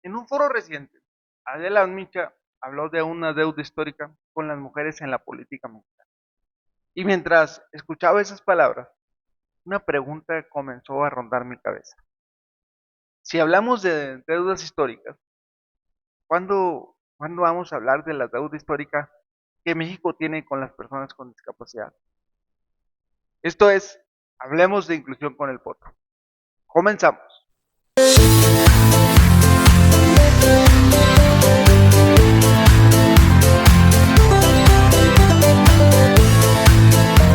En un foro reciente, Adela Micha habló de una deuda histórica con las mujeres en la política mexicana. Y mientras escuchaba esas palabras, una pregunta comenzó a rondar mi cabeza. Si hablamos de deudas históricas, ¿cuándo vamos a hablar de la deuda histórica que México tiene con las personas con discapacidad? Esto es, hablemos de inclusión con el potro. Comenzamos.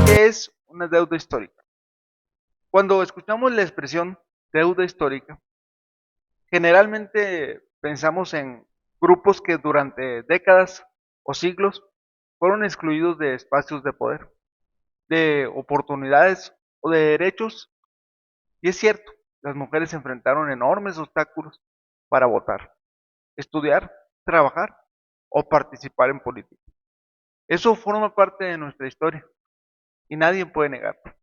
¿Qué es una deuda histórica? Cuando escuchamos la expresión deuda histórica, generalmente pensamos en grupos que durante décadas o siglos fueron excluidos de espacios de poder, de oportunidades o de derechos. Y es cierto, las mujeres enfrentaron enormes obstáculos para votar, estudiar, trabajar o participar en política. Eso forma parte de nuestra historia y nadie puede negarlo.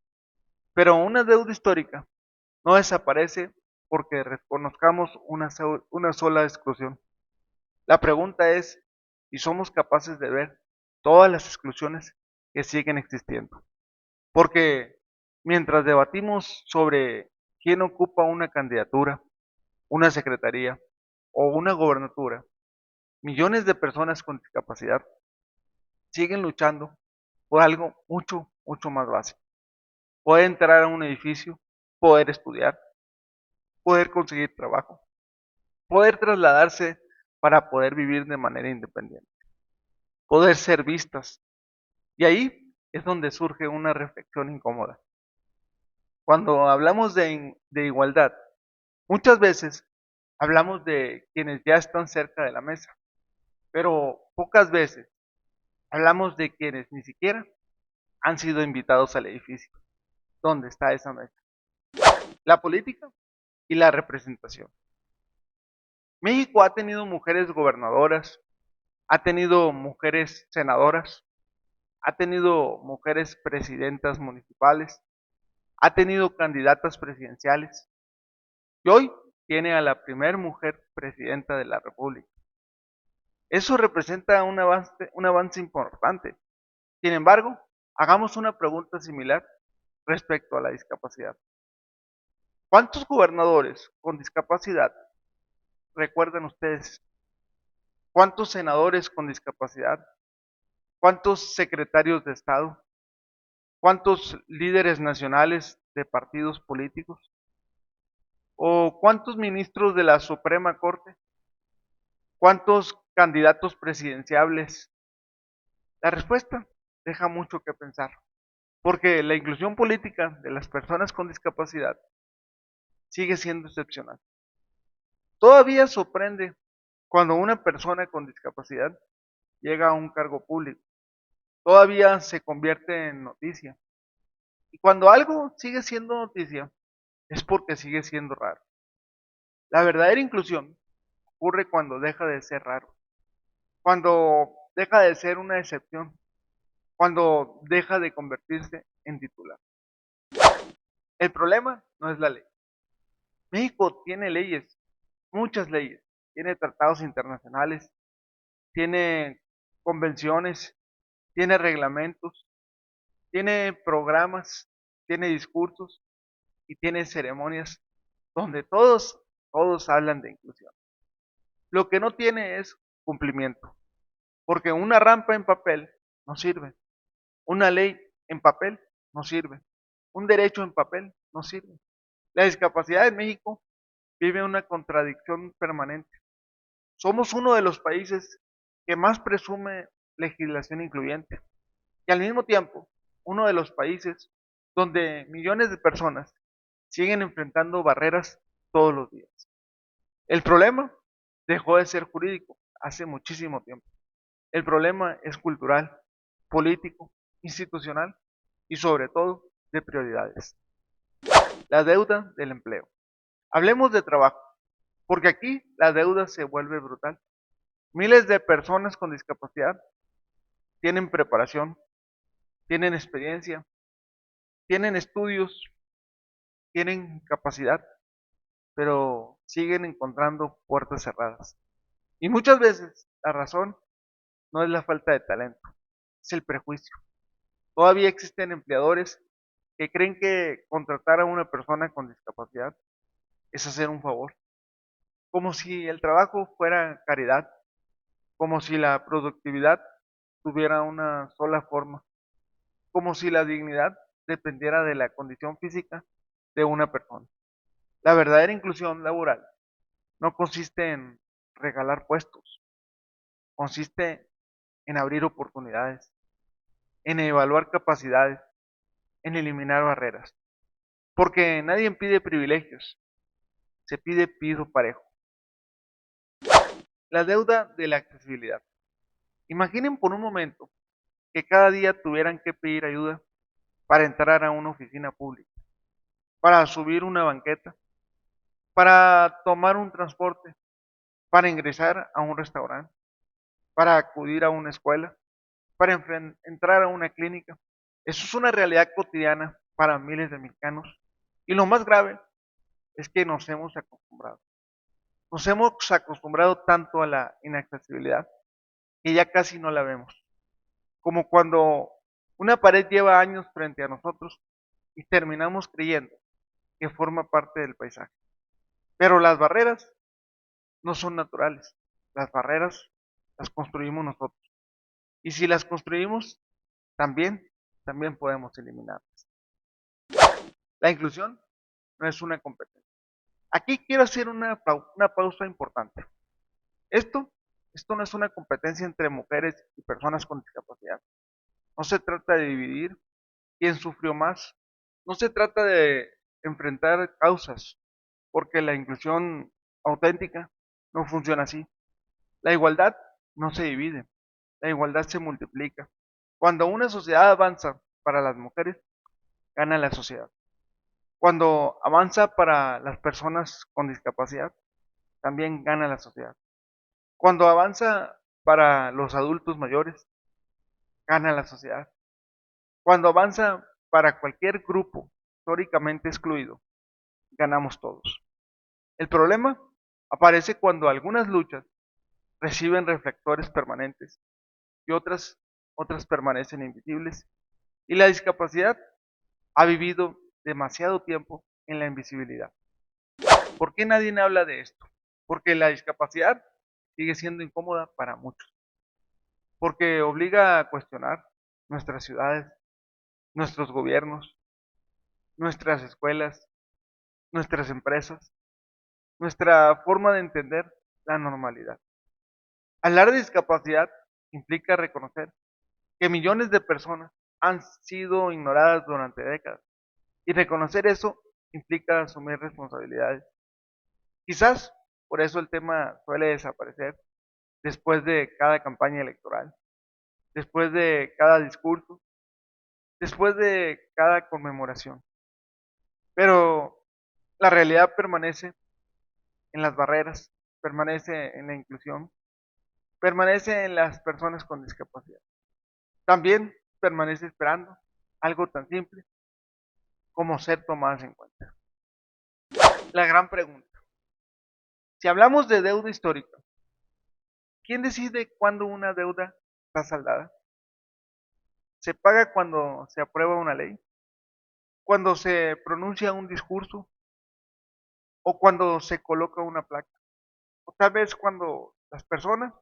Pero una deuda histórica no desaparece porque reconozcamos una sola exclusión. La pregunta es si somos capaces de ver todas las exclusiones que siguen existiendo. Porque mientras debatimos sobre quién ocupa una candidatura, una secretaría o una gobernatura, millones de personas con discapacidad siguen luchando por algo mucho más básico. Poder entrar a un edificio, poder estudiar, poder conseguir trabajo, poder trasladarse para poder vivir de manera independiente, poder ser vistas. Y ahí es donde surge una reflexión incómoda. Cuando hablamos de igualdad, muchas veces hablamos de quienes ya están cerca de la mesa, pero pocas veces hablamos de quienes ni siquiera han sido invitados al edificio donde está esa mesa. La política y la representación. México ha tenido mujeres gobernadoras, ha tenido mujeres senadoras, ha tenido mujeres presidentas municipales, ha tenido candidatas presidenciales y hoy tiene a la primer mujer presidenta de la República. Eso representa un avance importante. Sin embargo, hagamos una pregunta similar respecto a la discapacidad. ¿Cuántos gobernadores con discapacidad recuerdan ustedes? ¿Cuántos senadores con discapacidad? ¿Cuántos secretarios de Estado? ¿Cuántos líderes nacionales de partidos políticos? ¿O cuántos ministros de la Suprema Corte? ¿Cuántos candidatos presidenciables? La respuesta deja mucho que pensar, porque la inclusión política de las personas con discapacidad sigue siendo excepcional. Todavía sorprende cuando una persona con discapacidad llega a un cargo público. Todavía se convierte en noticia. Y cuando algo sigue siendo noticia, es porque sigue siendo raro. La verdadera inclusión ocurre cuando deja de ser raro, cuando deja de ser una excepción, cuando deja de convertirse en titular. El problema no es la ley. México tiene leyes, muchas leyes, tiene tratados internacionales, tiene convenciones, tiene reglamentos, tiene programas, tiene discursos y tiene ceremonias donde todos hablan de inclusión. Lo que no tiene es cumplimiento, porque una rampa en papel no sirve, una ley en papel no sirve, un derecho en papel no sirve. La discapacidad en México vive una contradicción permanente. Somos uno de los países que más presume legislación incluyente y al mismo tiempo uno de los países donde millones de personas siguen enfrentando barreras todos los días. El problema dejó de ser jurídico hace muchísimo tiempo. El problema es cultural, político, institucional y sobre todo de prioridades. La deuda del empleo. Hablemos de trabajo, porque aquí la deuda se vuelve brutal. Miles de personas con discapacidad tienen preparación, tienen experiencia, tienen estudios, tienen capacidad, pero siguen encontrando puertas cerradas. Y muchas veces la razón no es la falta de talento, es el prejuicio. Todavía existen empleadores que creen que contratar a una persona con discapacidad es hacer un favor, como si el trabajo fuera caridad, como si la productividad tuviera una sola forma, como si la dignidad dependiera de la condición física de una persona. La verdadera inclusión laboral no consiste en regalar puestos, consiste en abrir oportunidades, en evaluar capacidades, en eliminar barreras. Porque nadie pide privilegios, se pide piso parejo. La deuda de la accesibilidad. Imaginen por un momento que cada día tuvieran que pedir ayuda para entrar a una oficina pública, para subir una banqueta, para tomar un transporte, para ingresar a un restaurante, para acudir a una escuela, para entrar a una clínica. Eso es una realidad cotidiana para miles de mexicanos. Y lo más grave es que nos hemos acostumbrado. Nos hemos acostumbrado tanto a la inaccesibilidad que ya casi no la vemos. Como cuando una pared lleva años frente a nosotros y terminamos creyendo que forma parte del paisaje. Pero las barreras no son naturales. Las barreras las construimos nosotros. Y si las construimos, también podemos eliminarlas. La inclusión no es una competencia. Aquí quiero hacer una pausa importante. Esto, esto no es una competencia entre mujeres y personas con discapacidad. No se trata de dividir quién sufrió más. No se trata de enfrentar causas, porque la inclusión auténtica no funciona así. La igualdad no se divide, la igualdad se multiplica. Cuando una sociedad avanza para las mujeres, gana la sociedad. Cuando avanza para las personas con discapacidad, también gana la sociedad. Cuando avanza para los adultos mayores, gana la sociedad. Cuando avanza para cualquier grupo históricamente excluido, ganamos todos. El problema aparece cuando algunas luchas reciben reflectores permanentes y otras permanecen invisibles. Y la discapacidad ha vivido demasiado tiempo en la invisibilidad. ¿Por qué nadie habla de esto? Porque la discapacidad sigue siendo incómoda para muchos. Porque obliga a cuestionar nuestras ciudades, nuestros gobiernos, nuestras escuelas, nuestras empresas, nuestra forma de entender la normalidad. Hablar de discapacidad implica reconocer que millones de personas han sido ignoradas durante décadas. Y reconocer eso implica asumir responsabilidades. Quizás por eso el tema suele desaparecer después de cada campaña electoral, después de cada discurso, después de cada conmemoración. Pero la realidad permanece en las barreras, permanece en la inclusión, permanece en las personas con discapacidad. También permanece esperando algo tan simple como ser tomadas en cuenta. La gran pregunta. Si hablamos de deuda histórica, ¿quién decide cuándo una deuda está saldada? ¿Se paga cuando se aprueba una ley? ¿Cuando se pronuncia un discurso? ¿O cuando se coloca una placa? ¿O tal vez cuando las personas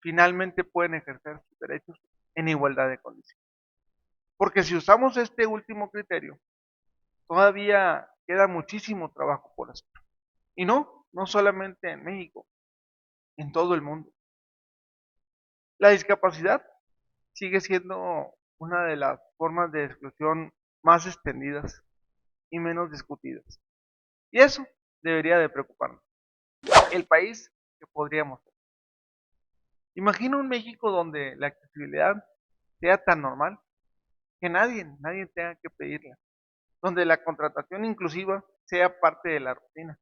finalmente pueden ejercer sus derechos en igualdad de condiciones? Porque si usamos este último criterio, todavía queda muchísimo trabajo por hacer. Y no solamente en México, en todo el mundo. La discapacidad sigue siendo una de las formas de exclusión más extendidas y menos discutidas. Y eso debería de preocuparnos. El país que podríamos ser. Imagina un México donde la accesibilidad sea tan normal que nadie tenga que pedirla. Donde la contratación inclusiva sea parte de la rutina.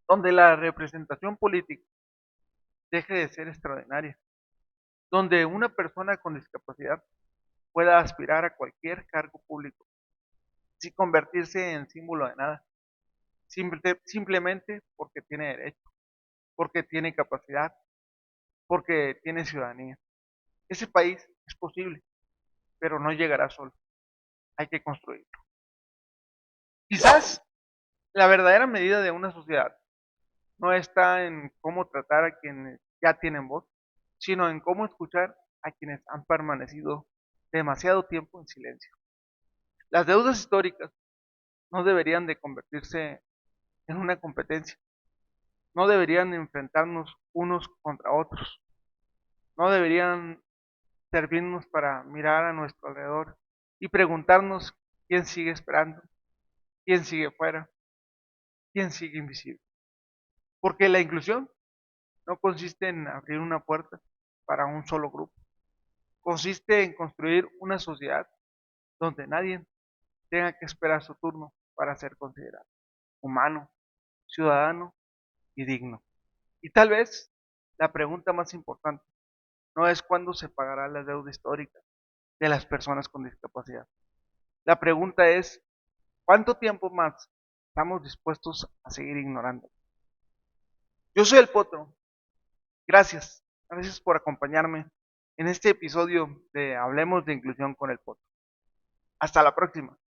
Donde la representación política deje de ser extraordinaria. Donde una persona con discapacidad pueda aspirar a cualquier cargo público sin convertirse en símbolo de nada. simplemente porque tiene derecho, porque tiene capacidad, porque tiene ciudadanía. Ese país es posible, pero no llegará solo. Hay que construirlo. Quizás la verdadera medida de una sociedad no está en cómo tratar a quienes ya tienen voz, sino en cómo escuchar a quienes han permanecido demasiado tiempo en silencio. Las deudas históricas no deberían de convertirse en una competencia, no deberían enfrentarnos unos contra otros, no deberían servirnos para mirar a nuestro alrededor y preguntarnos quién sigue esperando, quién sigue fuera, quién sigue invisible. Porque la inclusión no consiste en abrir una puerta para un solo grupo, consiste en construir una sociedad donde nadie tenga que esperar su turno para ser considerado humano, ciudadano y digno. Y tal vez la pregunta más importante no es cuándo se pagará la deuda histórica de las personas con discapacidad. La pregunta es cuánto tiempo más estamos dispuestos a seguir ignorando. Yo soy el Potro. Gracias. Gracias por acompañarme en este episodio de Hablemos de Inclusión con el Potro. Hasta la próxima.